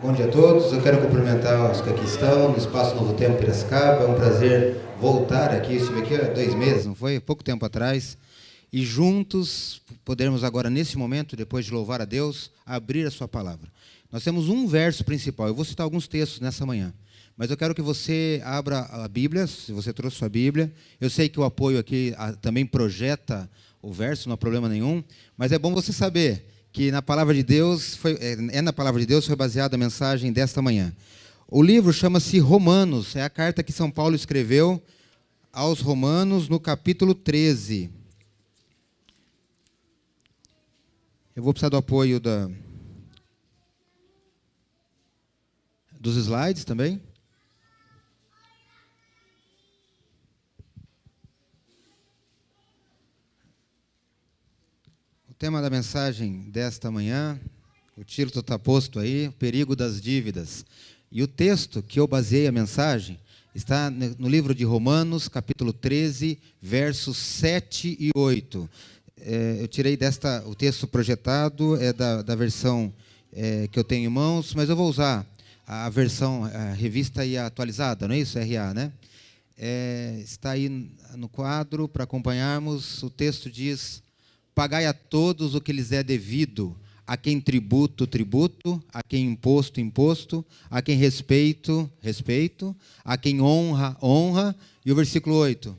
Bom dia a todos, eu quero cumprimentar os que aqui estão, no Espaço Novo Tempo Piracicaba. É um prazer voltar aqui, eu estive aqui há 2 meses, não foi? Pouco tempo atrás. E juntos podermos agora, nesse momento, depois de louvar a Deus, abrir a sua palavra. Nós temos um verso principal, eu vou citar alguns textos nessa manhã, mas eu quero que você abra a Bíblia, se você trouxe sua Bíblia. Eu sei que o apoio aqui também projeta o verso, não há problema nenhum, mas é bom você saber que na palavra de Deus, na palavra de Deus foi baseada a mensagem desta manhã. O livro chama-se Romanos, é a carta que São Paulo escreveu aos Romanos no capítulo 13. Eu vou precisar do apoio dos slides também. O tema da mensagem desta manhã, o título está posto aí, o perigo das dívidas. E o texto que eu baseei a mensagem está no livro de Romanos, capítulo 13, versos 7 e 8. Eu tirei o texto projetado, é da versão que eu tenho em mãos, mas eu vou usar a versão, a revista e atualizada, não é isso? RA, né? Está aí no quadro para acompanharmos. O texto diz: pagai a todos o que lhes é devido, a quem tributo, tributo, a quem imposto, imposto, a quem respeito, respeito, a quem honra, honra. E o versículo 8: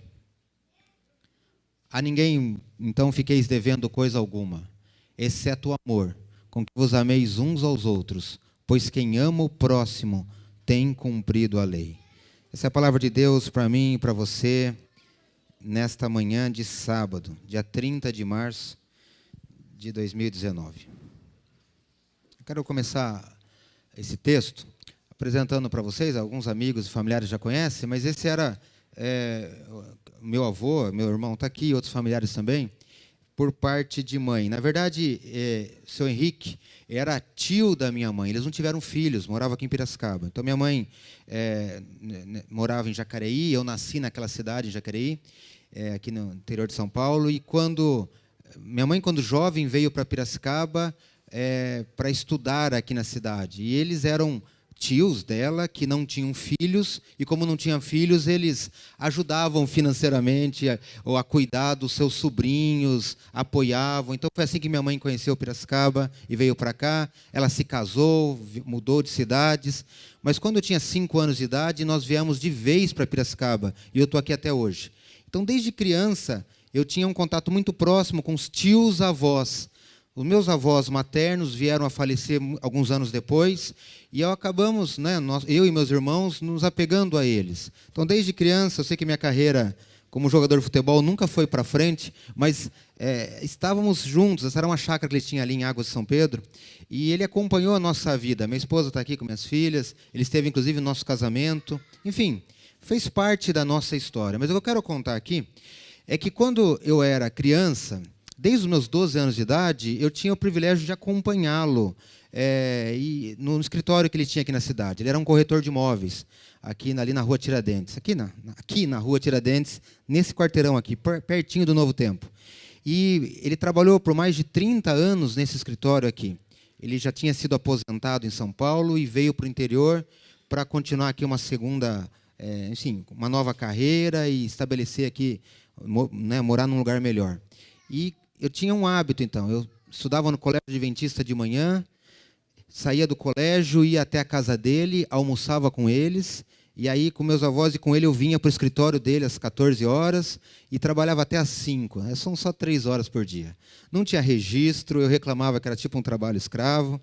a ninguém, então, fiqueis devendo coisa alguma, exceto o amor, com que vos ameis uns aos outros, pois quem ama o próximo tem cumprido a lei. Essa é a palavra de Deus para mim e para você, nesta manhã de sábado, dia 30 de março de 2019. Eu quero começar esse texto apresentando para vocês, alguns amigos e familiares já conhecem, mas esse era meu avô, meu irmão está aqui, outros familiares também, por parte de mãe. Na verdade, seu Henrique era tio da minha mãe, eles não tiveram filhos, moravam aqui em Piracicaba. Então, minha mãe morava em Jacareí, eu nasci naquela cidade, em Jacareí, aqui no interior de São Paulo, e minha mãe, quando jovem, veio para Piracicaba para estudar aqui na cidade. E eles eram tios dela que não tinham filhos, e como não tinham filhos, eles ajudavam financeiramente a cuidar dos seus sobrinhos, apoiavam. Então foi assim que minha mãe conheceu Piracicaba e veio para cá. Ela se casou, mudou de cidades, mas quando eu tinha 5 anos de idade, nós viemos de vez para Piracicaba, e eu estou aqui até hoje. Então, desde criança, eu tinha um contato muito próximo com os tios-avós. Os meus avós maternos vieram a falecer alguns anos depois, e acabamos, eu e meus irmãos, nos apegando a eles. Então, desde criança, eu sei que minha carreira como jogador de futebol nunca foi para frente, mas estávamos juntos. Essa era uma chácara que ele tinha ali em Águas de São Pedro, e ele acompanhou a nossa vida. Minha esposa está aqui com minhas filhas, ele esteve, inclusive, no nosso casamento. Enfim, fez parte da nossa história. Mas o que eu quero contar aqui é que, quando eu era criança, desde os meus 12 anos de idade, eu tinha o privilégio de acompanhá-lo no escritório que ele tinha aqui na cidade. Ele era um corretor de imóveis, ali na Rua Tiradentes. Aqui na Rua Tiradentes, nesse quarteirão aqui, pertinho do Novo Tempo. E ele trabalhou por mais de 30 anos nesse escritório aqui. Ele já tinha sido aposentado em São Paulo e veio para o interior para continuar aqui uma nova carreira e estabelecer aqui, morar num lugar melhor. E eu tinha um hábito, então. Eu estudava no colégio adventista de manhã, saía do colégio, ia até a casa dele, almoçava com eles, e aí, com meus avós e com ele, eu vinha para o escritório dele às 14 horas e trabalhava até às 5. São só 3 horas por dia. Não tinha registro, eu reclamava que era tipo um trabalho escravo,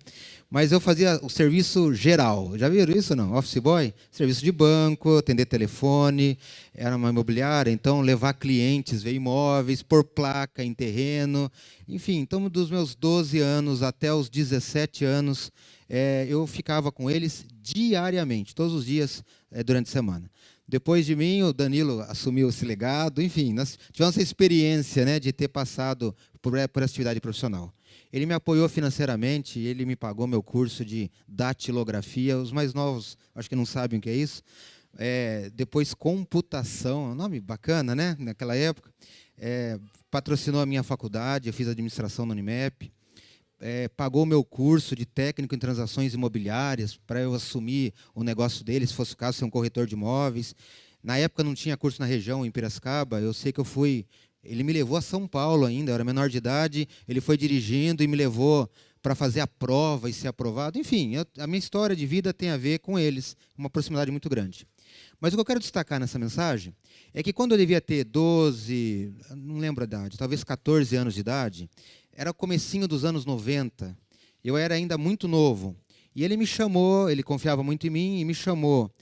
mas eu fazia o serviço geral. Já viram isso, não? Office boy? Serviço de banco, atender telefone, era uma imobiliária, então levar clientes, ver imóveis, pôr placa em terreno. Enfim, então, dos meus 12 anos até os 17 anos, eu ficava com eles diariamente, todos os dias, durante a semana. Depois de mim, o Danilo assumiu esse legado. Enfim, nós tivemos essa experiência, de ter passado por essa atividade profissional. Ele me apoiou financeiramente, ele me pagou meu curso de datilografia. Os mais novos, acho que não sabem o que é isso. Depois, computação, um nome bacana, naquela época. Patrocinou a minha faculdade, eu fiz administração no Unimep. pagou meu curso de técnico em transações imobiliárias para eu assumir o negócio dele, se fosse o caso, ser um corretor de imóveis. Na época não tinha curso na região, em Piracicaba. Eu sei que ele me levou a São Paulo ainda, eu era menor de idade, ele foi dirigindo e me levou para fazer a prova e ser aprovado. Enfim, a minha história de vida tem a ver com eles, uma proximidade muito grande. Mas o que eu quero destacar nessa mensagem é que quando eu devia ter 12, não lembro a idade, talvez 14 anos de idade, era o comecinho dos anos 90, eu era ainda muito novo. E ele me chamou, ele confiava muito em mim, e me chamou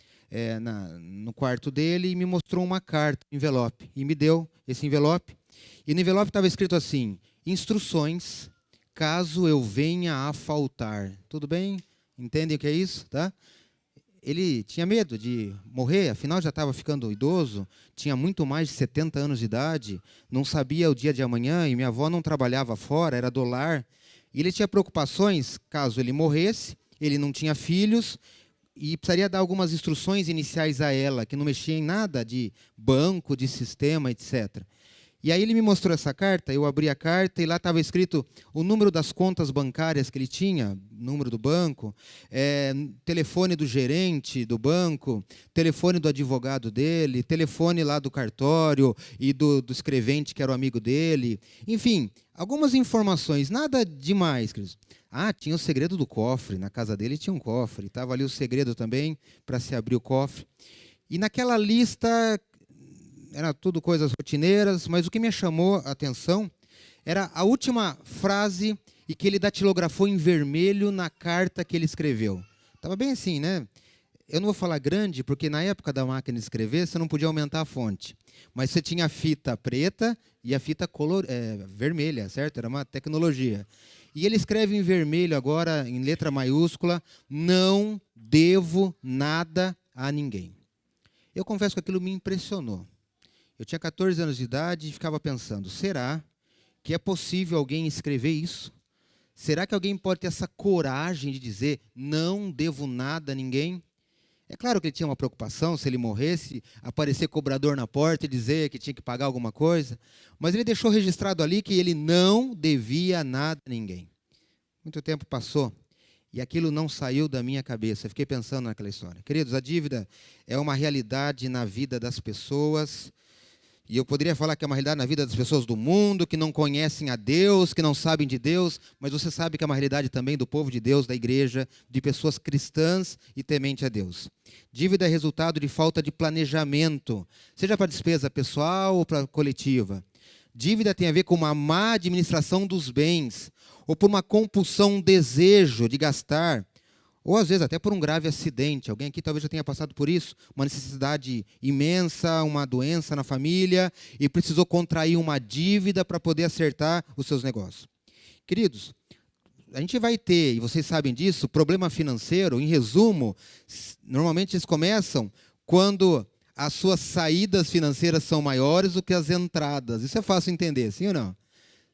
no quarto dele e me mostrou uma carta, um envelope. E me deu esse envelope. E no envelope estava escrito assim: instruções, caso eu venha a faltar. Tudo bem? Entendem o que é isso? Tá? Ele tinha medo de morrer, afinal já estava ficando idoso, tinha muito mais de 70 anos de idade, não sabia o dia de amanhã, e minha avó não trabalhava fora, era do lar. E ele tinha preocupações, caso ele morresse, ele não tinha filhos, e precisaria dar algumas instruções iniciais a ela, que não mexia em nada de banco, de sistema, etc. E aí ele me mostrou essa carta, eu abri a carta e lá estava escrito o número das contas bancárias que ele tinha, número do banco, telefone do gerente do banco, telefone do advogado dele, telefone lá do cartório e do escrevente que era o amigo dele. Enfim, algumas informações, nada demais, queridos. Tinha o segredo do cofre, na casa dele tinha um cofre, estava ali o segredo também para se abrir o cofre. E naquela lista era tudo coisas rotineiras, mas o que me chamou a atenção era a última frase e que ele datilografou em vermelho na carta que ele escreveu. Estava bem assim, né? Eu não vou falar grande, porque na época da máquina de escrever, você não podia aumentar a fonte. Mas você tinha a fita preta e a fita vermelha, certo? Era uma tecnologia. E ele escreve em vermelho agora, em letra maiúscula: não devo nada a ninguém. Eu confesso que aquilo me impressionou. Eu tinha 14 anos de idade e ficava pensando, será que é possível alguém escrever isso? Será que alguém pode ter essa coragem de dizer, não devo nada a ninguém? É claro que ele tinha uma preocupação, se ele morresse, aparecer cobrador na porta e dizer que tinha que pagar alguma coisa, mas ele deixou registrado ali que ele não devia nada a ninguém. Muito tempo passou e aquilo não saiu da minha cabeça. Eu fiquei pensando naquela história. Queridos, a dívida é uma realidade na vida das pessoas. E eu poderia falar que é uma realidade na vida das pessoas do mundo, que não conhecem a Deus, que não sabem de Deus, mas você sabe que é uma realidade também do povo de Deus, da igreja, de pessoas cristãs e temente a Deus. Dívida é resultado de falta de planejamento, seja para despesa pessoal ou para coletiva. Dívida tem a ver com uma má administração dos bens, ou por uma compulsão, um desejo de gastar, ou às vezes até por um grave acidente. Alguém aqui talvez já tenha passado por isso, uma necessidade imensa, uma doença na família, e precisou contrair uma dívida para poder acertar os seus negócios. Queridos, a gente vai ter, e vocês sabem disso, problema financeiro, em resumo, normalmente eles começam quando as suas saídas financeiras são maiores do que as entradas. Isso é fácil entender, sim ou não?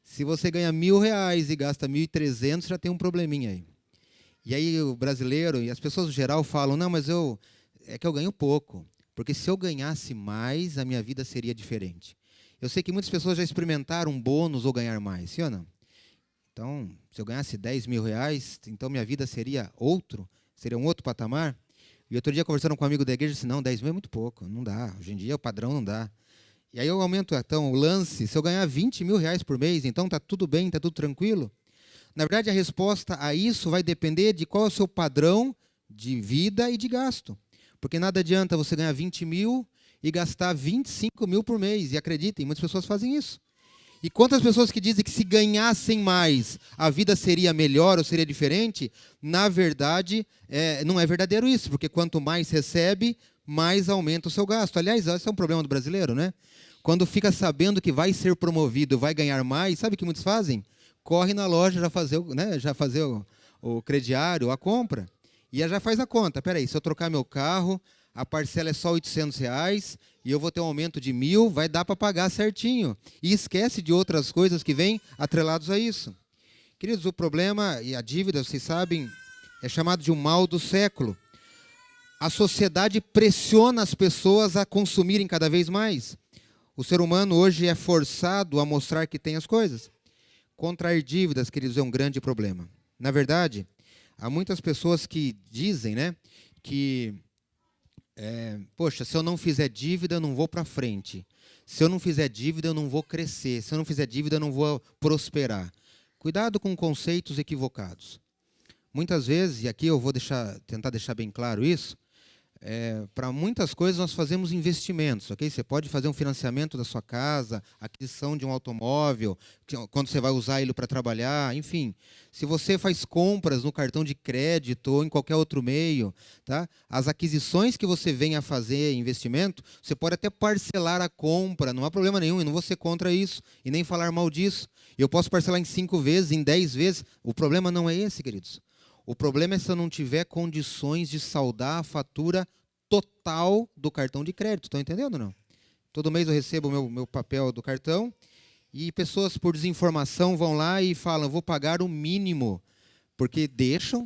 Se você ganha R$1.000 e gasta 1.300, já tem um probleminha aí. E aí o brasileiro e as pessoas no geral falam, não, mas é que eu ganho pouco, porque se eu ganhasse mais, a minha vida seria diferente. Eu sei que muitas pessoas já experimentaram um bônus ou ganhar mais, sim ou não? Então, se eu ganhasse R$10.000, então minha vida seria um outro patamar. E outro dia, conversando com um amigo da igreja, disse, não, 10 mil é muito pouco, não dá, hoje em dia o padrão não dá. E aí eu aumento então o lance, se eu ganhar R$20.000 por mês, então está tudo bem, está tudo tranquilo? Na verdade, a resposta a isso vai depender de qual é o seu padrão de vida e de gasto. Porque nada adianta você ganhar 20 mil e gastar 25 mil por mês. E acreditem, muitas pessoas fazem isso. E quantas pessoas que dizem que se ganhassem mais, a vida seria melhor ou seria diferente, na verdade, não é verdadeiro isso. Porque quanto mais recebe, mais aumenta o seu gasto. Aliás, esse é um problema do brasileiro, né? Quando fica sabendo que vai ser promovido, vai ganhar mais, sabe o que muitos fazem? Corre na loja já fazer o crediário, a compra, e já faz a conta. Espera aí, se eu trocar meu carro, a parcela é só R$800 e eu vou ter um aumento de 1.000, vai dar para pagar certinho. E esquece de outras coisas que vêm atrelados a isso. Queridos, o problema e a dívida, vocês sabem, é chamado de um mal do século. A sociedade pressiona as pessoas a consumirem cada vez mais. O ser humano hoje é forçado a mostrar que tem as coisas. Contrair dívidas, queridos, é um grande problema. Na verdade, há muitas pessoas que dizem, né, que, poxa, se eu não fizer dívida, eu não vou para frente. Se eu não fizer dívida, eu não vou crescer. Se eu não fizer dívida, eu não vou prosperar. Cuidado com conceitos equivocados. Muitas vezes, e aqui eu vou tentar deixar bem claro isso, para muitas coisas nós fazemos investimentos, ok? Você pode fazer um financiamento da sua casa, aquisição de um automóvel, quando você vai usar ele para trabalhar, enfim. Se você faz compras no cartão de crédito ou em qualquer outro meio, tá? As aquisições que você venha a fazer investimento, você pode até parcelar a compra, não há problema nenhum, e não vou ser contra isso, e nem falar mal disso. Eu posso parcelar em 5 vezes, em 10 vezes, o problema não é esse, queridos. O problema é se eu não tiver condições de saldar a fatura total do cartão de crédito. Estão entendendo ou não? Todo mês eu recebo o meu papel do cartão e pessoas, por desinformação, vão lá e falam, vou pagar o mínimo. Porque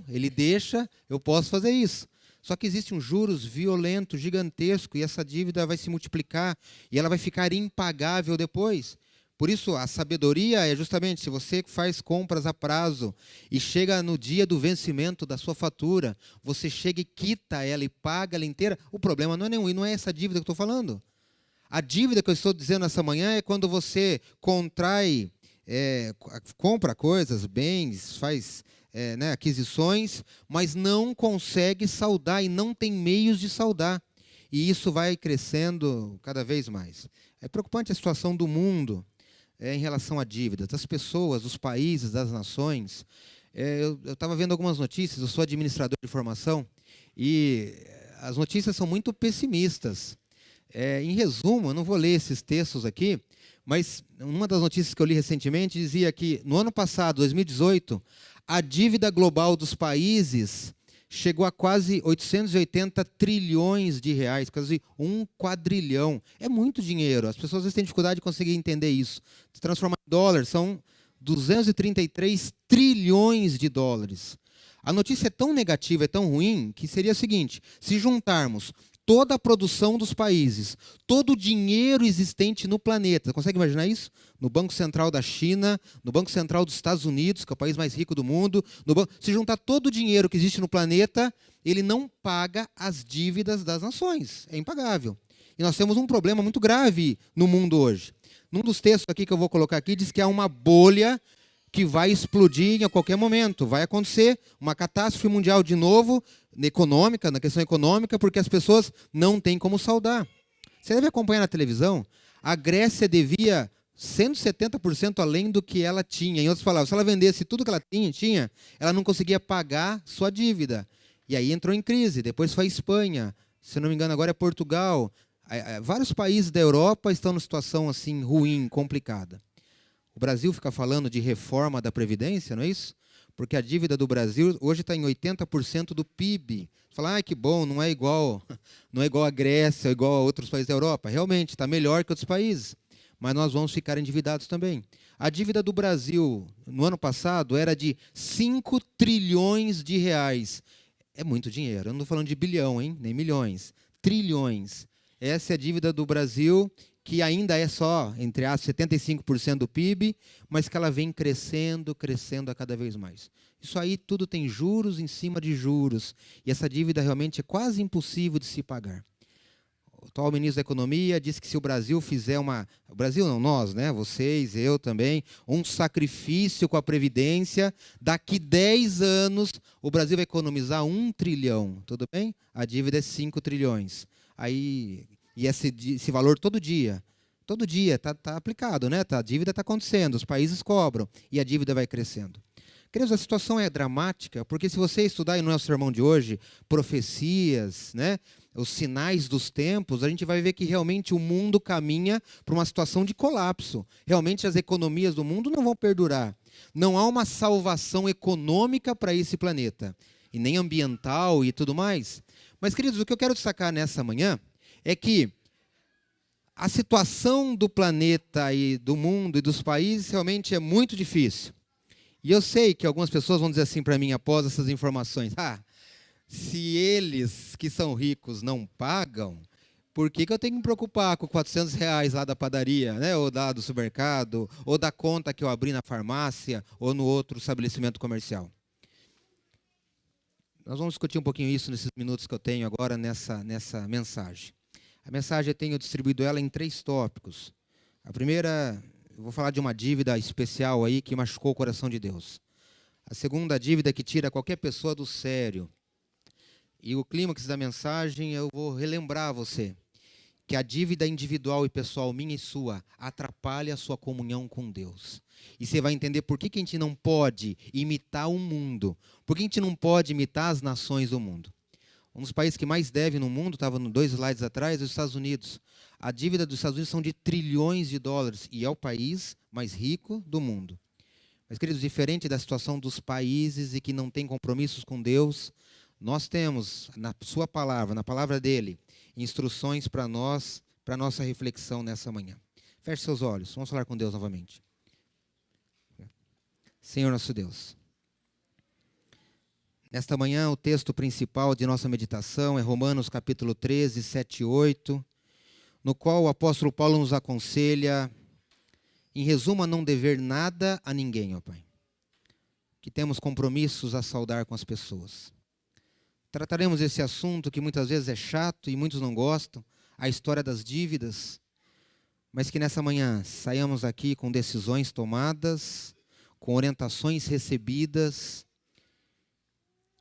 ele deixa, eu posso fazer isso. Só que existe um juros violento, gigantesco, e essa dívida vai se multiplicar e ela vai ficar impagável depois. Por isso, a sabedoria é justamente, se você faz compras a prazo e chega no dia do vencimento da sua fatura, você chega e quita ela e paga ela inteira, o problema não é nenhum, e não é essa dívida que eu estou falando. A dívida que eu estou dizendo essa manhã é quando você compra coisas, bens, faz aquisições, mas não consegue saldar e não tem meios de saldar. E isso vai crescendo cada vez mais. É preocupante a situação do mundo. Em relação a dívidas, das pessoas, dos países, das nações. Eu estava vendo algumas notícias, eu sou administrador de formação, e as notícias são muito pessimistas. Em resumo, eu não vou ler esses textos aqui, mas uma das notícias que eu li recentemente dizia que, no ano passado, 2018, a dívida global dos países chegou a quase 880 trilhões de reais, quase 1 quadrilhão. É muito dinheiro. As pessoas às vezes têm dificuldade de conseguir entender isso. Se transformar em dólar, são 233 trilhões de dólares. A notícia é tão negativa, é tão ruim, que seria o seguinte, se juntarmos toda a produção dos países, todo o dinheiro existente no planeta, consegue imaginar isso? No Banco Central da China, no Banco Central dos Estados Unidos, que é o país mais rico do mundo, se juntar todo o dinheiro que existe no planeta, ele não paga as dívidas das nações, é impagável. E nós temos um problema muito grave no mundo hoje. Num dos textos aqui que eu vou colocar aqui, diz que há uma bolha que vai explodir a qualquer momento. Vai acontecer uma catástrofe mundial de novo, na questão econômica, porque as pessoas não têm como saldar. Você deve acompanhar na televisão, a Grécia devia 170% além do que ela tinha. Em outras palavras, se ela vendesse tudo que ela tinha, ela não conseguia pagar sua dívida. E aí entrou em crise. Depois foi a Espanha, se não me engano agora é Portugal. Vários países da Europa estão numa situação assim ruim, complicada. O Brasil fica falando de reforma da Previdência, não é isso? Porque a dívida do Brasil hoje está em 80% do PIB. Você fala, que bom, não é igual a Grécia, igual a outros países da Europa. Realmente, está melhor que outros países. Mas nós vamos ficar endividados também. A dívida do Brasil, no ano passado, era de 5 trilhões de reais. É muito dinheiro. Eu não estou falando de bilhão, hein? Nem milhões. Trilhões. Essa é a dívida do Brasil, que ainda é só, entre aspas, 75% do PIB, mas que ela vem crescendo a cada vez mais. Isso aí tudo tem juros em cima de juros, e essa dívida realmente é quase impossível de se pagar. O atual ministro da Economia disse que se o Brasil fizer o Brasil não, nós, né, vocês, eu também, um sacrifício com a Previdência, daqui 10 anos o Brasil vai economizar 1 trilhão, tudo bem? A dívida é 5 trilhões. E esse valor todo dia está aplicado, né? A dívida está acontecendo, os países cobram e a dívida vai crescendo. Queridos, a situação é dramática, porque se você estudar no nosso sermão de hoje, profecias, né, os sinais dos tempos, a gente vai ver que realmente o mundo caminha para uma situação de colapso. Realmente as economias do mundo não vão perdurar. Não há uma salvação econômica para esse planeta, e nem ambiental e tudo mais. Mas, queridos, o que eu quero destacar nessa manhã é que a situação do planeta e do mundo e dos países realmente é muito difícil. E eu sei que algumas pessoas vão dizer assim para mim após essas informações, se eles que são ricos não pagam, Por que eu tenho que me preocupar com R$ 400 lá da padaria, né? Ou da do supermercado, ou da conta que eu abri na farmácia, ou no outro estabelecimento comercial? Nós vamos discutir um pouquinho isso nesses minutos que eu tenho agora nessa mensagem. A mensagem eu tenho distribuído ela em 3 tópicos. A primeira, eu vou falar de uma dívida especial aí que machucou o coração de Deus. A segunda, a dívida que tira qualquer pessoa do sério. E o clímax da mensagem, eu vou relembrar você que a dívida individual e pessoal, minha e sua, atrapalha a sua comunhão com Deus. E você vai entender por que a gente não pode imitar o mundo, por que a gente não pode imitar as nações do mundo. Um dos países que mais deve no mundo, estava 2 slides atrás, é os Estados Unidos. A dívida dos Estados Unidos são de trilhões de dólares, e é o país mais rico do mundo. Mas, queridos, diferente da situação dos países e que não têm compromissos com Deus, nós temos, na sua palavra, na palavra dele, instruções para nós, para a nossa reflexão nessa manhã. Feche seus olhos, vamos falar com Deus novamente. Senhor nosso Deus, nesta manhã o texto principal de nossa meditação é Romanos capítulo 13, 7 e 8, no qual o apóstolo Paulo nos aconselha, em resumo, a não dever nada a ninguém, ó Pai, que temos compromissos a saldar com as pessoas. Trataremos esse assunto que muitas vezes é chato e muitos não gostam, a história das dívidas, mas que nessa manhã saiamos aqui com decisões tomadas, com orientações recebidas,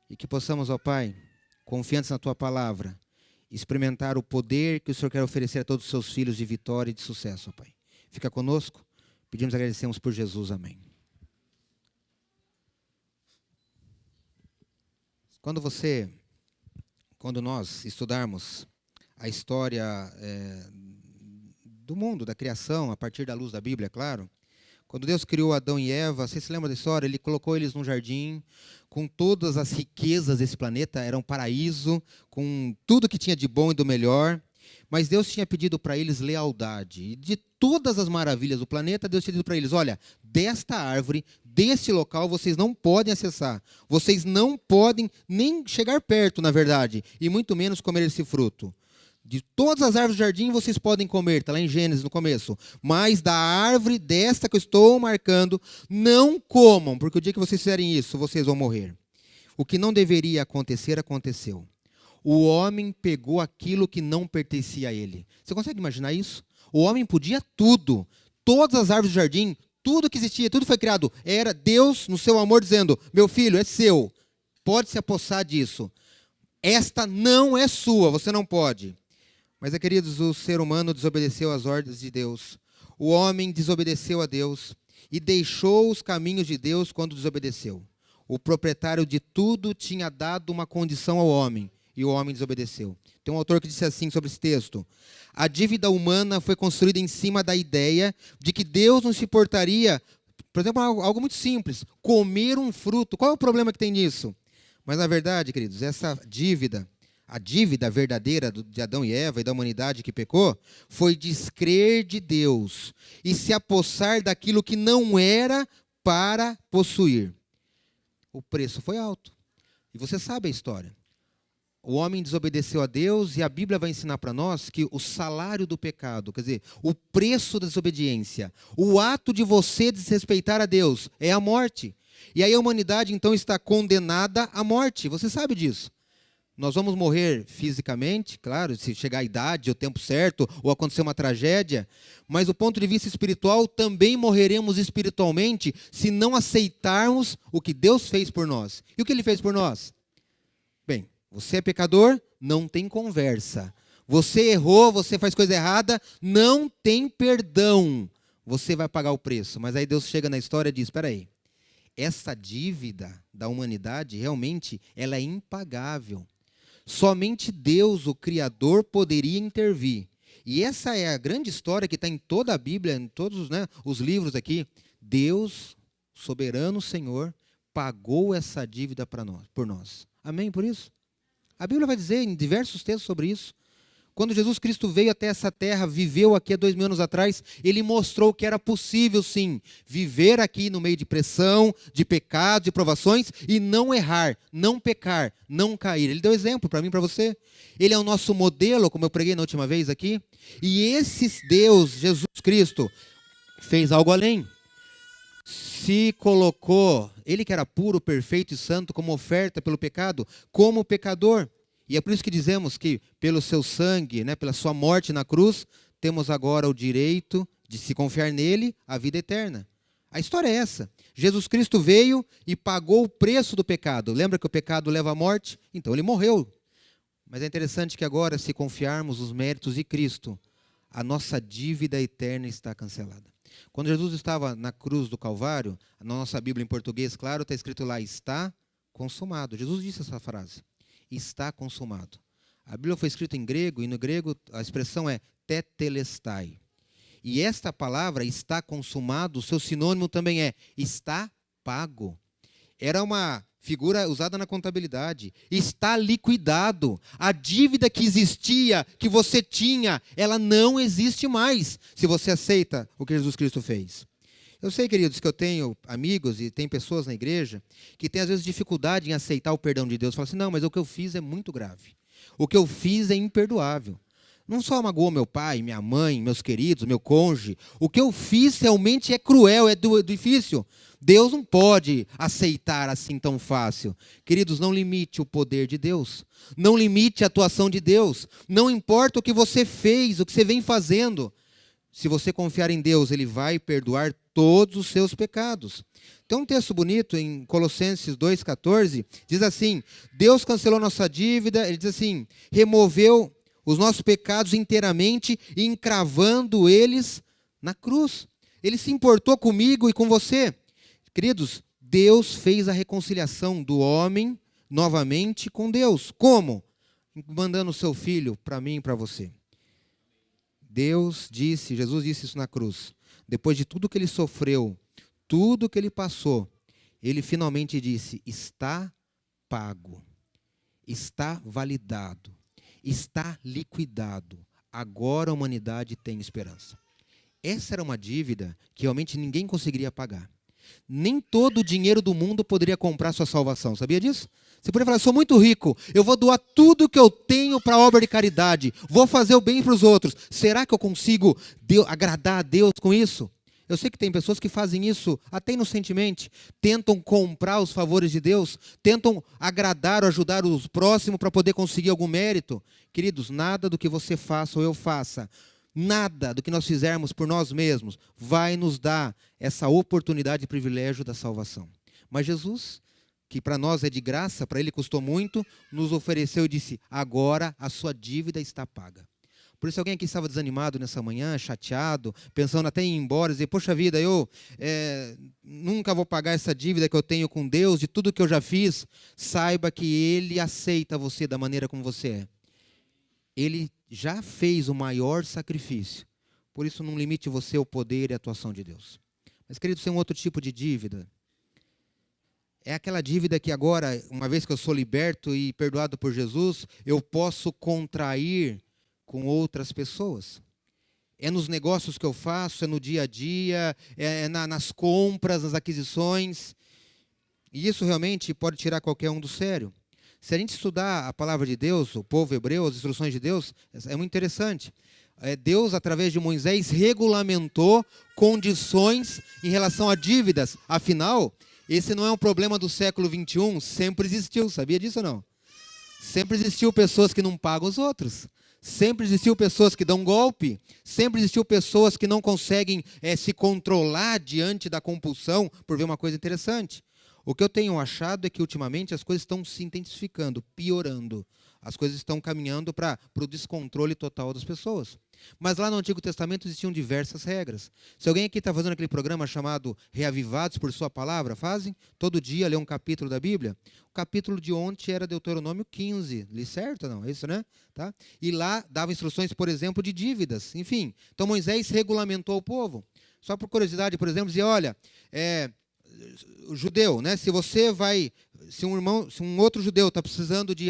e que possamos, ó Pai, confiantes na Tua palavra, experimentar o poder que o Senhor quer oferecer a todos os seus filhos de vitória e de sucesso, ó Pai. Fica conosco, pedimos e agradecemos por Jesus, amém. Quando nós estudarmos a história do mundo, da criação, a partir da luz da Bíblia, é claro, quando Deus criou Adão e Eva, você se lembra da história? Ele colocou eles num jardim, com todas as riquezas desse planeta, era um paraíso, com tudo que tinha de bom e do melhor, mas Deus tinha pedido para eles lealdade. E de todas as maravilhas do planeta, Deus tinha dito para eles, olha, desta árvore, deste local, vocês não podem acessar. Vocês não podem nem chegar perto, na verdade, e muito menos comer esse fruto. De todas as árvores do jardim vocês podem comer, está lá em Gênesis no começo. Mas da árvore desta que eu estou marcando, não comam, porque o dia que vocês fizerem isso, vocês vão morrer. O que não deveria acontecer, aconteceu. O homem pegou aquilo que não pertencia a ele. Você consegue imaginar isso? O homem podia tudo. Todas as árvores do jardim, tudo que existia, tudo foi criado. Era Deus, no seu amor, dizendo, meu filho, é seu. Pode se apossar disso. Esta não é sua, você não pode. Mas, queridos, o ser humano desobedeceu às ordens de Deus. O homem desobedeceu a Deus e deixou os caminhos de Deus quando desobedeceu. O proprietário de tudo tinha dado uma condição ao homem e o homem desobedeceu. Tem um autor que disse assim sobre esse texto: a dívida humana foi construída em cima da ideia de que Deus não se importaria, por exemplo, algo muito simples, comer um fruto. Qual é o problema que tem nisso? Mas, na verdade, queridos, essa dívida, a dívida verdadeira de Adão e Eva e da humanidade que pecou, foi descrer de Deus e se apossar daquilo que não era para possuir. O preço foi alto. E você sabe a história. O homem desobedeceu a Deus e a Bíblia vai ensinar para nós que o salário do pecado, quer dizer, o preço da desobediência, o ato de você desrespeitar a Deus é a morte. E aí a humanidade então está condenada à morte. Você sabe disso. Nós vamos morrer fisicamente, claro, se chegar a idade, o tempo certo, ou acontecer uma tragédia, mas do ponto de vista espiritual, também morreremos espiritualmente se não aceitarmos o que Deus fez por nós. E o que Ele fez por nós? Bem, você é pecador, não tem conversa. Você errou, você faz coisa errada, não tem perdão. Você vai pagar o preço. Mas aí Deus chega na história e diz, espera aí, essa dívida da humanidade, realmente, ela é impagável. Somente Deus, o Criador, poderia intervir. E essa é a grande história que está em toda a Bíblia, em todos os livros aqui. Deus, soberano Senhor, pagou essa dívida por nós. Amém por isso? A Bíblia vai dizer em diversos textos sobre isso. Quando Jesus Cristo veio até essa terra, viveu aqui há 2000 anos atrás, ele mostrou que era possível sim, viver aqui no meio de pressão, de pecados, de provações, e não errar, não pecar, não cair. Ele deu exemplo para mim e para você. Ele é o nosso modelo, como eu preguei na última vez aqui. E esse Deus, Jesus Cristo, fez algo além. Se colocou, ele que era puro, perfeito e santo, como oferta pelo pecado, como pecador. E é por isso que dizemos que pelo seu sangue, né, pela sua morte na cruz, temos agora o direito de se confiar nele, a vida eterna. A história é essa. Jesus Cristo veio e pagou o preço do pecado. Lembra que o pecado leva à morte? Então ele morreu. Mas é interessante que agora, se confiarmos os méritos de Cristo, a nossa dívida eterna está cancelada. Quando Jesus estava na cruz do Calvário, na nossa Bíblia em português, claro, está escrito lá, está consumado. Jesus disse essa frase, está consumado. A Bíblia foi escrita em grego, e no grego a expressão é tetelestai. E esta palavra, está consumado, o seu sinônimo também é, está pago. Era uma figura usada na contabilidade. Está liquidado. A dívida que existia, que você tinha, ela não existe mais, se você aceita o que Jesus Cristo fez. Eu sei, queridos, que eu tenho amigos e tem pessoas na igreja que têm, às vezes, dificuldade em aceitar o perdão de Deus. Falam assim, não, mas o que eu fiz é muito grave. O que eu fiz é imperdoável. Não só magoou meu pai, minha mãe, meus queridos, meu cônjuge. O que eu fiz realmente é cruel, é difícil. Deus não pode aceitar assim tão fácil. Queridos, não limite o poder de Deus. Não limite a atuação de Deus. Não importa o que você fez, o que você vem fazendo. Se você confiar em Deus, Ele vai perdoar todos os seus pecados. Tem um texto bonito em Colossenses 2,14, diz assim, Deus cancelou nossa dívida, Ele diz assim, removeu os nossos pecados inteiramente, encravando eles na cruz. Ele se importou comigo e com você. Queridos, Deus fez a reconciliação do homem novamente com Deus. Como? Mandando o seu filho para mim e para você. Deus disse, Jesus disse isso na cruz. Depois de tudo que ele sofreu, tudo que ele passou, ele finalmente disse, está pago, está validado, está liquidado. Agora a humanidade tem esperança. Essa era uma dívida que realmente ninguém conseguiria pagar. Nem todo o dinheiro do mundo poderia comprar sua salvação. Sabia disso? Você poderia falar, sou muito rico, eu vou doar tudo que eu tenho para a obra de caridade, vou fazer o bem para os outros. Será que eu consigo agradar a Deus com isso? Eu sei que tem pessoas que fazem isso até inocentemente, tentam comprar os favores de Deus, tentam agradar ou ajudar os próximos para poder conseguir algum mérito. Queridos, nada do que você faça ou eu faça, nada do que nós fizermos por nós mesmos vai nos dar essa oportunidade e privilégio da salvação. Mas Jesus, que para nós é de graça, para Ele custou muito, nos ofereceu e disse, agora a sua dívida está paga. Por isso, alguém aqui estava desanimado nessa manhã, chateado, pensando até em ir embora, dizer, poxa vida, eu nunca vou pagar essa dívida que eu tenho com Deus, de tudo que eu já fiz, saiba que Ele aceita você da maneira como você é. Ele já fez o maior sacrifício. Por isso, não limite você ao poder e à atuação de Deus. Mas, querido, tem um outro tipo de dívida. É aquela dívida que agora, uma vez que eu sou liberto e perdoado por Jesus, eu posso contrair com outras pessoas. É nos negócios que eu faço, é no dia a dia, nas compras, nas aquisições. E isso realmente pode tirar qualquer um do sério. Se a gente estudar a palavra de Deus, o povo hebreu, as instruções de Deus, é muito interessante. Deus, através de Moisés, regulamentou condições em relação a dívidas. Afinal, esse não é um problema do século XXI, sempre existiu, sabia disso ou não? Sempre existiu pessoas que não pagam os outros. Sempre existiu pessoas que dão golpe. Sempre existiu pessoas que não conseguem se controlar diante da compulsão por ver uma coisa interessante. O que eu tenho achado é que, ultimamente, as coisas estão se intensificando, piorando. As coisas estão caminhando para o descontrole total das pessoas. Mas lá no Antigo Testamento existiam diversas regras. Se alguém aqui está fazendo aquele programa chamado Reavivados por Sua Palavra, fazem? Todo dia lê um capítulo da Bíblia. O capítulo de ontem era Deuteronômio 15. Li certo ou não? É isso, né? Tá? E lá dava instruções, por exemplo, de dívidas. Enfim, então Moisés regulamentou o povo. Só por curiosidade, por exemplo, dizia, olha, o judeu, né? Se um outro judeu está precisando de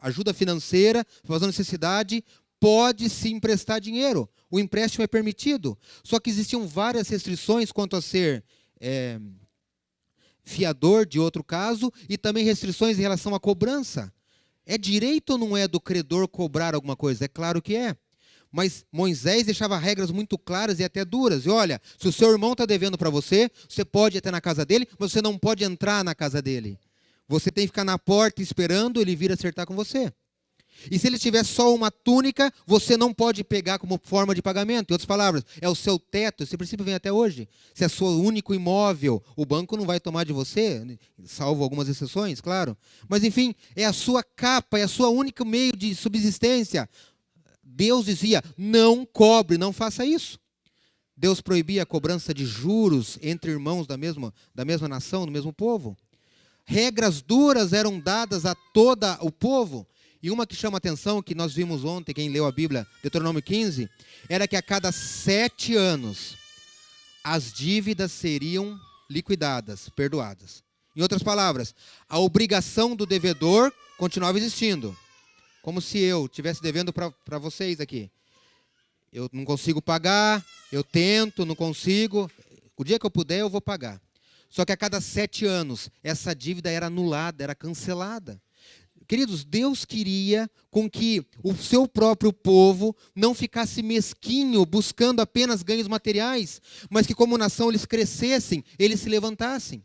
ajuda financeira, fazendo necessidade, pode se emprestar dinheiro. O empréstimo é permitido. Só que existiam várias restrições quanto a ser fiador de outro caso e também restrições em relação à cobrança. É direito ou não é do credor cobrar alguma coisa? É claro que é. Mas Moisés deixava regras muito claras e até duras. E olha, se o seu irmão está devendo para você, você pode ir até na casa dele, mas você não pode entrar na casa dele. Você tem que ficar na porta esperando ele vir acertar com você. E se ele tiver só uma túnica, você não pode pegar como forma de pagamento. Em outras palavras, é o seu teto. Esse princípio vem até hoje. Se é seu único imóvel, o banco não vai tomar de você, salvo algumas exceções, claro. Mas, enfim, é a sua capa, é a sua único meio de subsistência. Deus dizia, não cobre, não faça isso. Deus proibia a cobrança de juros entre irmãos da mesma nação, do mesmo povo. Regras duras eram dadas a todo o povo. E uma que chama a atenção, que nós vimos ontem, quem leu a Bíblia, Deuteronômio 15, era que a cada 7 anos, as dívidas seriam liquidadas, perdoadas. Em outras palavras, a obrigação do devedor continuava existindo. Como se eu estivesse devendo para vocês aqui. Eu não consigo pagar, eu tento, não consigo. O dia que eu puder, eu vou pagar. Só que a cada 7 anos, essa dívida era anulada, era cancelada. Queridos, Deus queria com que o seu próprio povo não ficasse mesquinho, buscando apenas ganhos materiais, mas que como nação eles crescessem, eles se levantassem.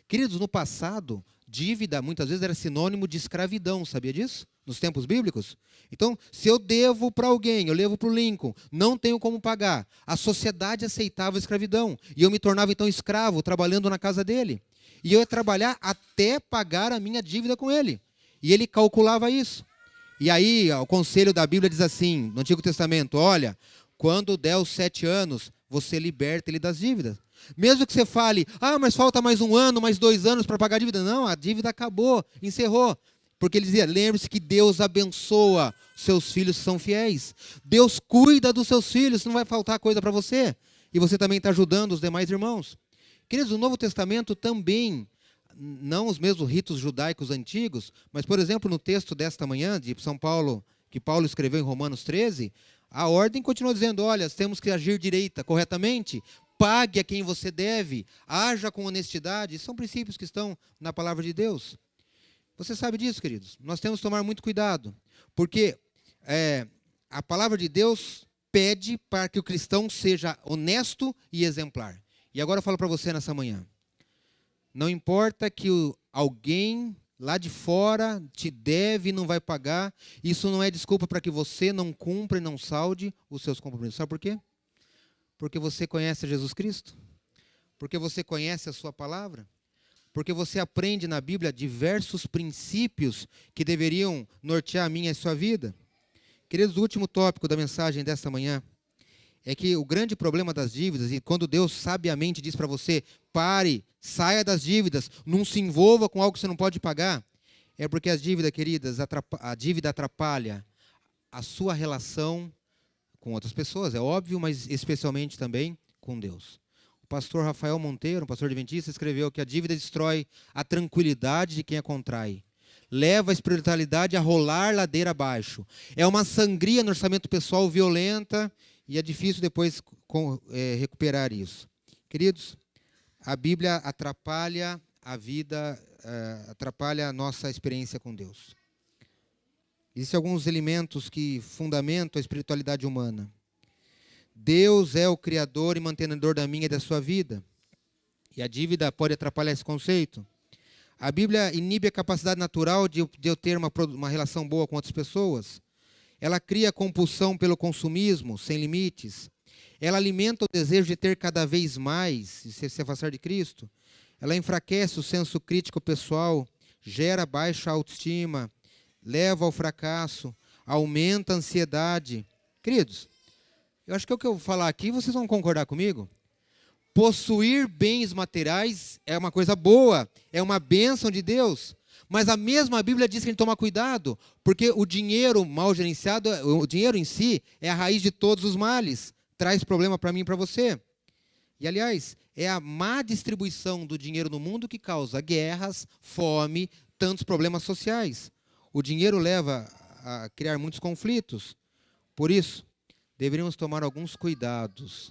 Queridos, no passado, dívida muitas vezes era sinônimo de escravidão, sabia disso? Nos tempos bíblicos. Então, se eu devo para alguém, eu levo para o Lincoln, não tenho como pagar, a sociedade aceitava a escravidão, e eu me tornava então escravo, trabalhando na casa dele. E eu ia trabalhar até pagar a minha dívida com ele. E ele calculava isso. E aí, o conselho da Bíblia diz assim, no Antigo Testamento, olha, quando der os 7 anos, você liberta ele das dívidas. Mesmo que você fale, mas falta mais 1 ano, mais 2 anos para pagar a dívida. Não, a dívida acabou, encerrou. Porque ele dizia, lembre-se que Deus abençoa seus filhos que são fiéis. Deus cuida dos seus filhos, não vai faltar coisa para você. E você também está ajudando os demais irmãos. Queridos, o Novo Testamento também, não os mesmos ritos judaicos antigos, mas, por exemplo, no texto desta manhã, de São Paulo, que Paulo escreveu em Romanos 13, a ordem continua dizendo, olha, temos que agir corretamente, pague a quem você deve, haja com honestidade. São princípios que estão na palavra de Deus. Você sabe disso, queridos? Nós temos que tomar muito cuidado, porque a palavra de Deus pede para que o cristão seja honesto e exemplar. E agora eu falo para você nessa manhã. Não importa que alguém lá de fora te deve e não vai pagar, isso não é desculpa para que você não cumpra e não salde os seus compromissos. Sabe por quê? Porque você conhece Jesus Cristo, porque você conhece a sua palavra, porque você aprende na Bíblia diversos princípios que deveriam nortear a minha e a sua vida. Queridos, o último tópico da mensagem desta manhã é que o grande problema das dívidas, e quando Deus sabiamente diz para você, pare, saia das dívidas, não se envolva com algo que você não pode pagar, é porque as dívidas, queridas, a dívida atrapalha a sua relação com outras pessoas, é óbvio, mas especialmente também com Deus. O pastor Rafael Monteiro, um pastor adventista, escreveu que a dívida destrói a tranquilidade de quem a contrai, leva a espiritualidade a rolar ladeira abaixo. É uma sangria no orçamento pessoal violenta e é difícil depois recuperar isso. Queridos, a Bíblia atrapalha a vida, atrapalha a nossa experiência com Deus. Existem alguns elementos que fundamentam a espiritualidade humana. Deus é o criador e mantenedor da minha e da sua vida. E a dívida pode atrapalhar esse conceito. A Bíblia inibe a capacidade natural de eu ter uma relação boa com outras pessoas. Ela cria compulsão pelo consumismo, sem limites. Ela alimenta o desejo de ter cada vez mais, de se afastar de Cristo. Ela enfraquece o senso crítico pessoal, gera baixa autoestima, leva ao fracasso, aumenta a ansiedade. Queridos, eu acho que o que eu vou falar aqui, vocês vão concordar comigo? Possuir bens materiais é uma coisa boa, é uma bênção de Deus. Mas a mesma Bíblia diz que a gente toma cuidado, porque o dinheiro mal gerenciado, o dinheiro em si, é a raiz de todos os males. Traz problema para mim e para você. E, aliás, é a má distribuição do dinheiro no mundo que causa guerras, fome, tantos problemas sociais. O dinheiro leva a criar muitos conflitos. Por isso, deveríamos tomar alguns cuidados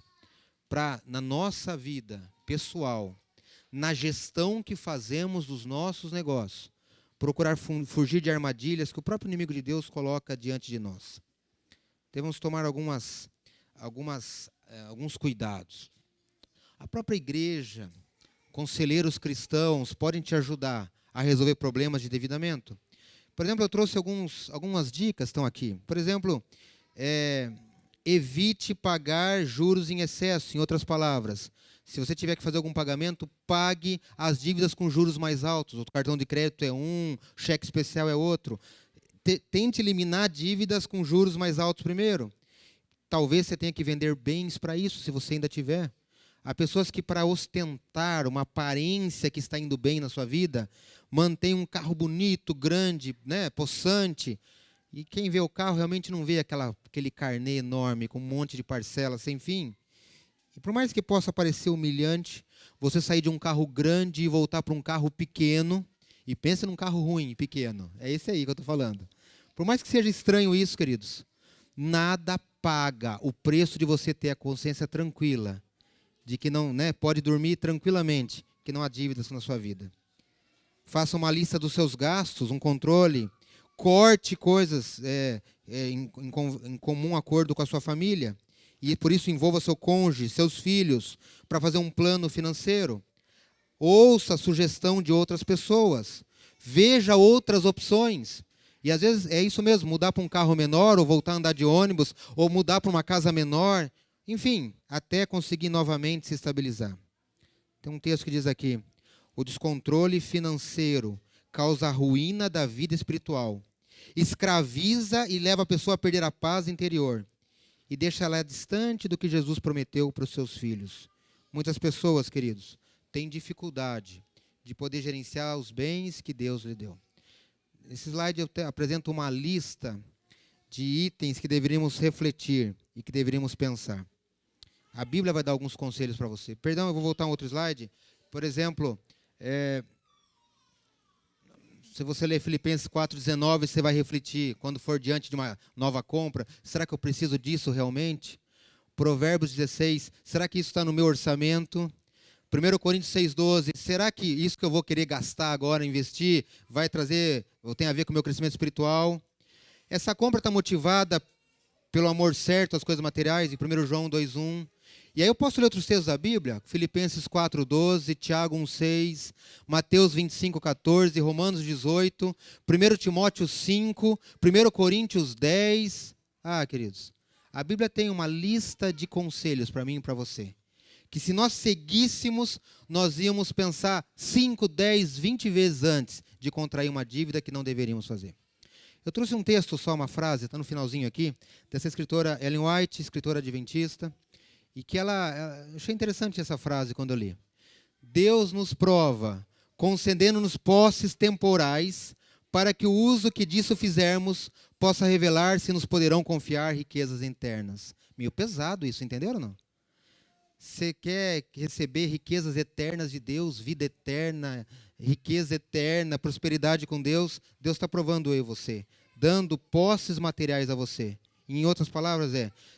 para, na nossa vida pessoal, na gestão que fazemos dos nossos negócios, procurar fugir de armadilhas que o próprio inimigo de Deus coloca diante de nós. Devemos tomar alguns cuidados. A própria igreja, conselheiros cristãos podem te ajudar a resolver problemas de endividamento. Por exemplo, eu trouxe algumas dicas, estão aqui. Por exemplo, evite pagar juros em excesso. Em outras palavras, se você tiver que fazer algum pagamento, pague as dívidas com juros mais altos. O cartão de crédito é um, cheque especial é outro. Tente eliminar dívidas com juros mais altos primeiro. Talvez você tenha que vender bens para isso, se você ainda tiver. Há pessoas que, para ostentar uma aparência que está indo bem na sua vida, mantém um carro bonito, grande, né, possante. E quem vê o carro realmente não vê aquele carnê enorme, com um monte de parcelas sem fim. E por mais que possa parecer humilhante, você sair de um carro grande e voltar para um carro pequeno, e pense num carro ruim, pequeno. É esse aí que eu estou falando. Por mais que seja estranho isso, queridos, nada paga o preço de você ter a consciência tranquila, de que não, né, pode dormir tranquilamente, que não há dívidas na sua vida. Faça uma lista dos seus gastos, um controle, corte coisas em comum acordo com a sua família, e por isso envolva seu cônjuge, seus filhos, para fazer um plano financeiro. Ouça a sugestão de outras pessoas, veja outras opções. E às vezes é isso mesmo, mudar para um carro menor, ou voltar a andar de ônibus, ou mudar para uma casa menor, enfim, até conseguir novamente se estabilizar. Tem um texto que diz aqui: o descontrole financeiro causa a ruína da vida espiritual, escraviza e leva a pessoa a perder a paz interior, e deixa ela distante do que Jesus prometeu para os seus filhos. Muitas pessoas, queridos, têm dificuldade de poder gerenciar os bens que Deus lhe deu. Nesse slide eu apresento uma lista de itens que deveríamos refletir e que deveríamos pensar. A Bíblia vai dar alguns conselhos para você. Perdão, eu vou voltar a um outro slide. Por exemplo, se você ler Filipenses 4,19, você vai refletir, quando for diante de uma nova compra, será que eu preciso disso realmente? Provérbios 16, será que isso está no meu orçamento? 1 Coríntios 6,12, será que isso que eu vou querer gastar agora, investir, vai trazer, ou tem a ver com o meu crescimento espiritual? Essa compra está motivada pelo amor certo às coisas materiais, em 1 João 2,1. E aí eu posso ler outros textos da Bíblia, Filipenses 4,12, Tiago 1,6, Mateus 25,14, Romanos 18, 1 Timóteo 5, 1 Coríntios 10. Queridos, a Bíblia tem uma lista de conselhos para mim e para você, que se nós seguíssemos, nós íamos pensar 5, 10, 20 vezes antes de contrair uma dívida que não deveríamos fazer. Eu trouxe um texto, só uma frase, está no finalzinho aqui, dessa escritora Ellen White, escritora adventista, e que eu achei interessante essa frase quando eu li. Deus nos prova, concedendo-nos posses temporais, para que o uso que disso fizermos possa revelar se nos poderão confiar riquezas eternas. Meio pesado isso, entenderam ou não? Você quer receber riquezas eternas de Deus, vida eterna, riqueza eterna, prosperidade com Deus? Deus está provando eu e você, dando posses materiais a você. Em outras palavras,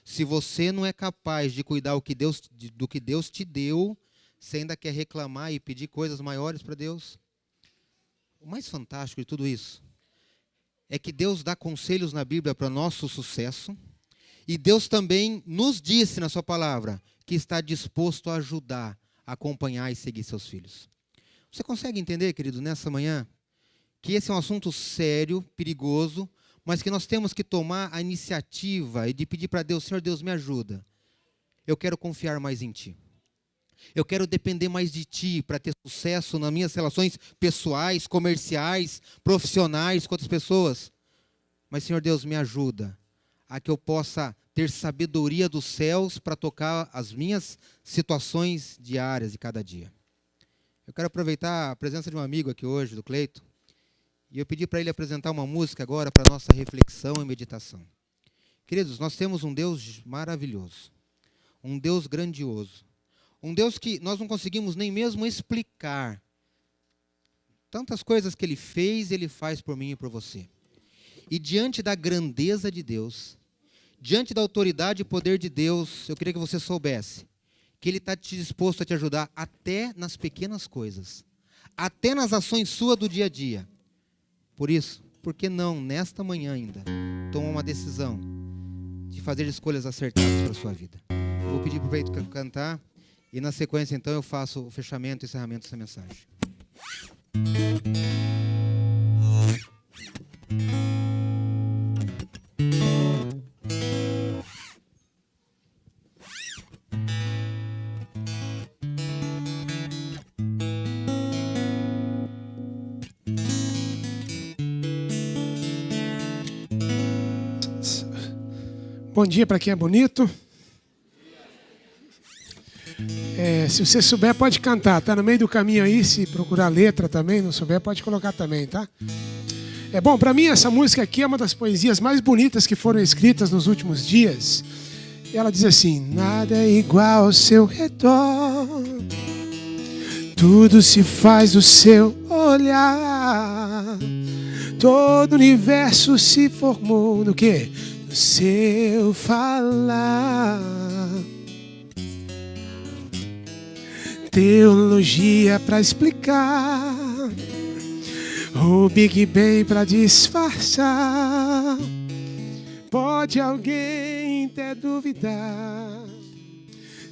se você não é capaz de cuidar do que Deus te deu, você ainda quer reclamar e pedir coisas maiores para Deus? O mais fantástico de tudo isso é que Deus dá conselhos na Bíblia para nosso sucesso, e Deus também nos disse na sua palavra que está disposto a ajudar, a acompanhar e seguir seus filhos. Você consegue entender, querido, nessa manhã, que esse é um assunto sério, perigoso, mas que nós temos que tomar a iniciativa e de pedir para Deus: Senhor Deus, me ajuda. Eu quero confiar mais em Ti. Eu quero depender mais de Ti para ter sucesso nas minhas relações pessoais, comerciais, profissionais com outras pessoas. Mas, Senhor Deus, me ajuda a que eu possa ter sabedoria dos céus para tocar as minhas situações diárias de cada dia. Eu quero aproveitar a presença de um amigo aqui hoje, do Cleito, e eu pedi para ele apresentar uma música agora para a nossa reflexão e meditação. Queridos, nós temos um Deus maravilhoso, um Deus grandioso, um Deus que nós não conseguimos nem mesmo explicar. Tantas coisas que Ele fez, Ele faz por mim e por você. E diante da grandeza de Deus, diante da autoridade e poder de Deus, eu queria que você soubesse que Ele está disposto a te ajudar até nas pequenas coisas, até nas ações suas do dia a dia. Por isso, por que não, nesta manhã ainda, tomar uma decisão de fazer escolhas acertadas para a sua vida? Vou pedir para o Peito cantar e, na sequência, então, eu faço o fechamento e encerramento dessa mensagem. Bom dia para quem é bonito. Se você souber, pode cantar. Está no meio do caminho aí. Se procurar letra também, não souber, pode colocar também, tá? Bom, para mim essa música aqui é uma das poesias mais bonitas que foram escritas nos últimos dias. Ela diz assim: nada é igual ao seu redor, tudo se faz do seu olhar, todo o universo se formou no quê? No seu falar. Teologia para explicar, o Big Bang para disfarçar. Pode alguém até duvidar,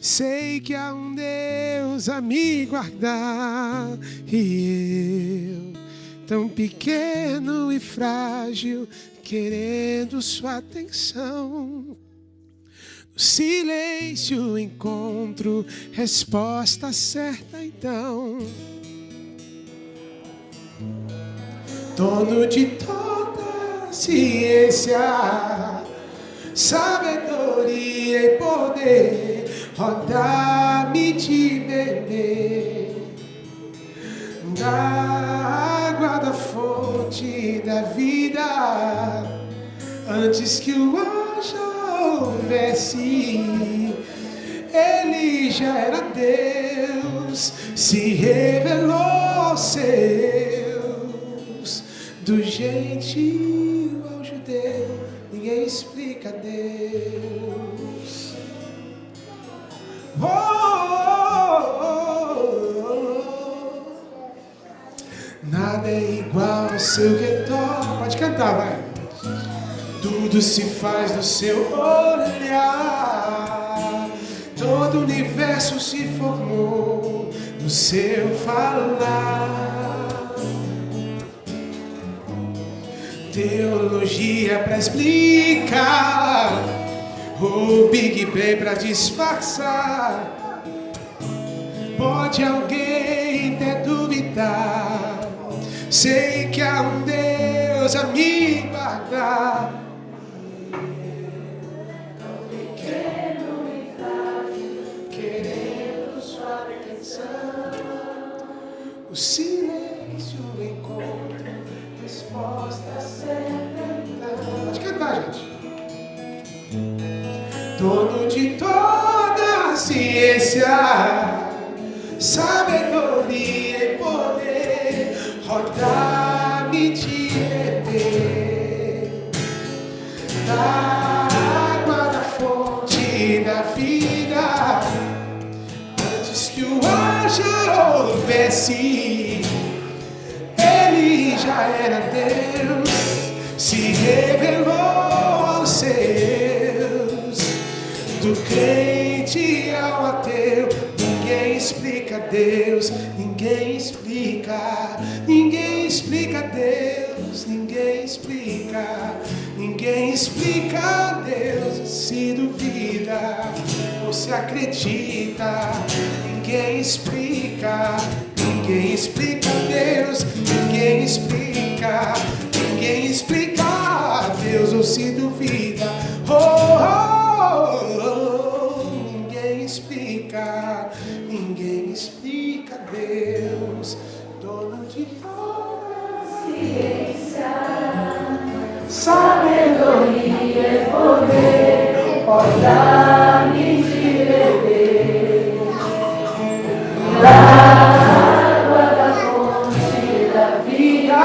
sei que há um Deus a me guardar. E eu, tão pequeno e frágil, querendo sua atenção. No silêncio encontro resposta certa então. Dono de toda ciência, sabedoria e poder, roda-me de beber da água da fonte da vida. Antes que o ar já houvesse, Ele já era Deus, se revelou aos seus. Do gentil ao judeu, ninguém explica Deus. Oh, oh, oh, oh. Nada é igual ao seu redor. Pode cantar, vai. Tudo se faz do seu olhar, todo o universo se formou no seu falar. Teologia para explicar, o Big Bang para disfarçar. Pode alguém até duvidar, sei que há um Deus a me guardar. O silêncio encontra resposta certa. Pode cantar, gente. Dono de toda a ciência, sabedoria e poder, roda-me de beber da água da fonte da vida. Antes que o ar já houvesse, Ele já era Deus, se revelou aos seus. Do crente ao ateu, ninguém explica Deus, ninguém explica, ninguém explica Deus, ninguém explica, ninguém explica Deus. Se duvida ou se acredita, ninguém explica Deus, ninguém explica Deus. Ou se duvida, ninguém explica Deus, dono de toda ciência, sabedoria e poder, roda-me de beber da água da fonte da vida.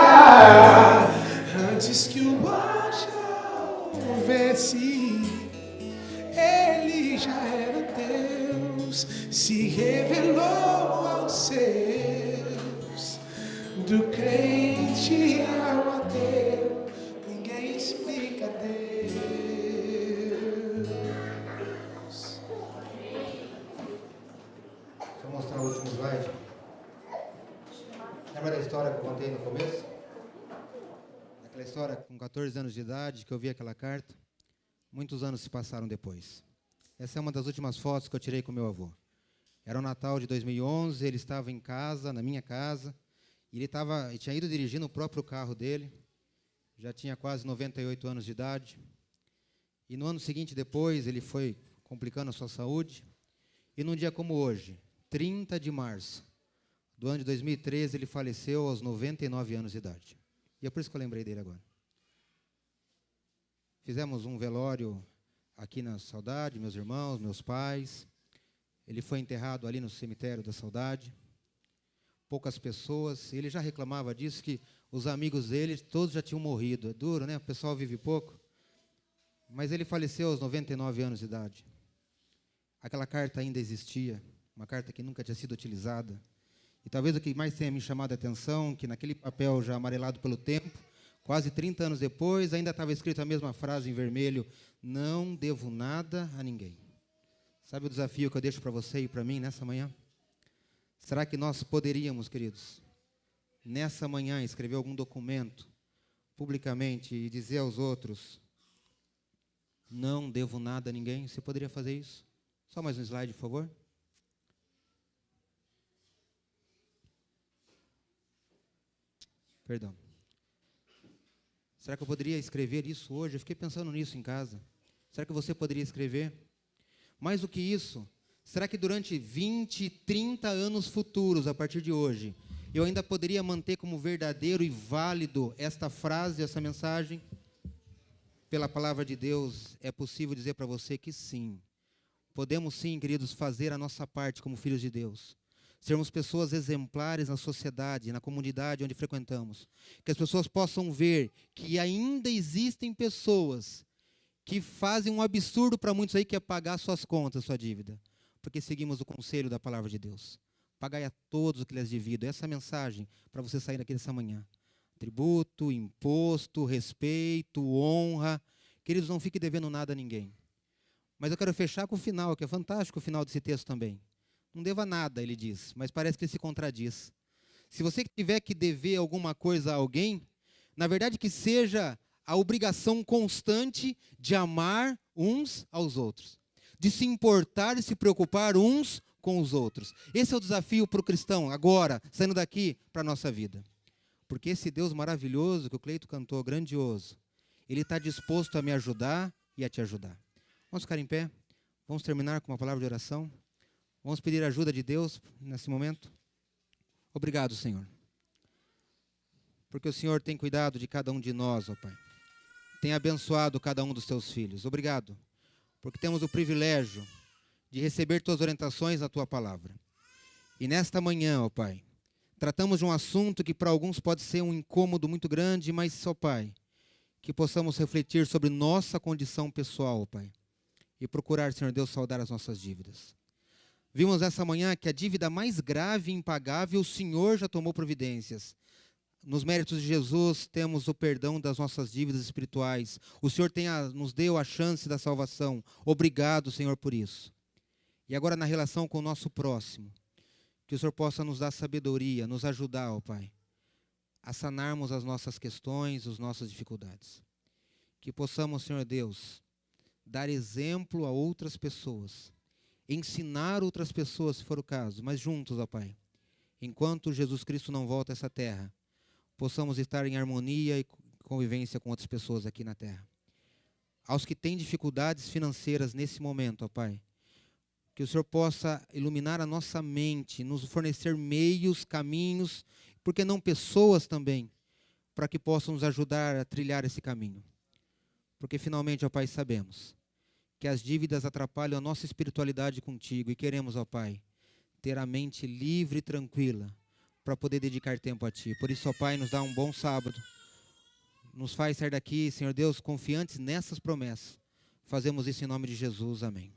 Antes que o ar já houvesse, do crente ao ateu, ninguém explica Deus. Deixa eu mostrar o último slide. Lembra da história que eu contei no começo? Aquela história com 14 anos de idade, que eu vi aquela carta. Muitos anos se passaram depois. Essa é uma das últimas fotos que eu tirei com meu avô. Era o Natal de 2011, ele estava em casa, na minha casa, e ele tinha ido dirigindo o próprio carro dele, já tinha quase 98 anos de idade. E no ano seguinte, depois, ele foi complicando a sua saúde, e num dia como hoje, 30 de março do ano de 2013, ele faleceu aos 99 anos de idade. E é por isso que eu lembrei dele agora. Fizemos um velório aqui na Saudade, meus irmãos, meus pais. Ele foi enterrado ali no cemitério da Saudade. Poucas pessoas. Ele já reclamava disso, que os amigos dele todos já tinham morrido. É duro, né? O pessoal vive pouco. Mas ele faleceu aos 99 anos de idade. Aquela carta ainda existia, uma carta que nunca tinha sido utilizada. E talvez o que mais tenha me chamado a atenção, que naquele papel já amarelado pelo tempo, quase 30 anos depois, ainda estava escrita a mesma frase em vermelho: não devo nada a ninguém. Sabe o desafio que eu deixo para você e para mim nessa manhã? Será que nós poderíamos, queridos, nessa manhã, escrever algum documento publicamente e dizer aos outros: não devo nada a ninguém? Você poderia fazer isso? Só mais um slide, por favor. Perdão. Será que eu poderia escrever isso hoje? Eu fiquei pensando nisso em casa. Será que você poderia escrever? Mais do que isso, será que durante 20, 30 anos futuros, a partir de hoje, eu ainda poderia manter como verdadeiro e válido esta frase, essa mensagem? Pela palavra de Deus, é possível dizer para você que sim. Podemos sim, queridos, fazer a nossa parte como filhos de Deus. Sermos pessoas exemplares na sociedade, na comunidade onde frequentamos. Que as pessoas possam ver que ainda existem pessoas que fazem um absurdo para muitos aí, que é pagar suas contas, sua dívida. Porque seguimos o conselho da palavra de Deus. Pagai a todos o que lhes devido. Essa é a mensagem para você sair daqui dessa manhã. Tributo, imposto, respeito, honra. Queridos, não fique devendo nada a ninguém. Mas eu quero fechar com o final, que é fantástico o final desse texto também. Não deva nada, ele diz, mas parece que ele se contradiz. Se você tiver que dever alguma coisa a alguém, na verdade que seja a obrigação constante de amar uns aos outros, de se importar e se preocupar uns com os outros. Esse é o desafio para o cristão, agora, saindo daqui para a nossa vida. Porque esse Deus maravilhoso que o Cleito cantou, grandioso, ele está disposto a me ajudar e a te ajudar. Vamos ficar em pé, vamos terminar com uma palavra de oração. Vamos pedir a ajuda de Deus nesse momento. Obrigado, Senhor. Porque o Senhor tem cuidado de cada um de nós, ó Pai. Tem abençoado cada um dos teus filhos. Obrigado. Porque temos o privilégio de receber tuas orientações na tua palavra. E nesta manhã, ó Pai, tratamos de um assunto que para alguns pode ser um incômodo muito grande, mas, ó Pai, que possamos refletir sobre nossa condição pessoal, ó Pai. E procurar, Senhor Deus, saldar as nossas dívidas. Vimos essa manhã que a dívida mais grave e impagável, o Senhor já tomou providências. Nos méritos de Jesus, temos o perdão das nossas dívidas espirituais. O Senhor nos deu a chance da salvação. Obrigado, Senhor, por isso. E agora, na relação com o nosso próximo, que o Senhor possa nos dar sabedoria, nos ajudar, ó Pai, a sanarmos as nossas questões, as nossas dificuldades. Que possamos, Senhor Deus, dar exemplo a outras pessoas, ensinar outras pessoas, se for o caso, mas juntos, ó Pai, enquanto Jesus Cristo não volta a essa terra, possamos estar em harmonia e convivência com outras pessoas aqui na terra. Aos que têm dificuldades financeiras nesse momento, ó Pai, que o Senhor possa iluminar a nossa mente, nos fornecer meios, caminhos, por que não pessoas também, para que possam nos ajudar a trilhar esse caminho. Porque finalmente, ó Pai, sabemos que as dívidas atrapalham a nossa espiritualidade contigo e queremos, ó Pai, ter a mente livre e tranquila para poder dedicar tempo a Ti. Por isso, ó Pai, nos dá um bom sábado. Nos faz sair daqui, Senhor Deus, confiantes nessas promessas. Fazemos isso em nome de Jesus. Amém.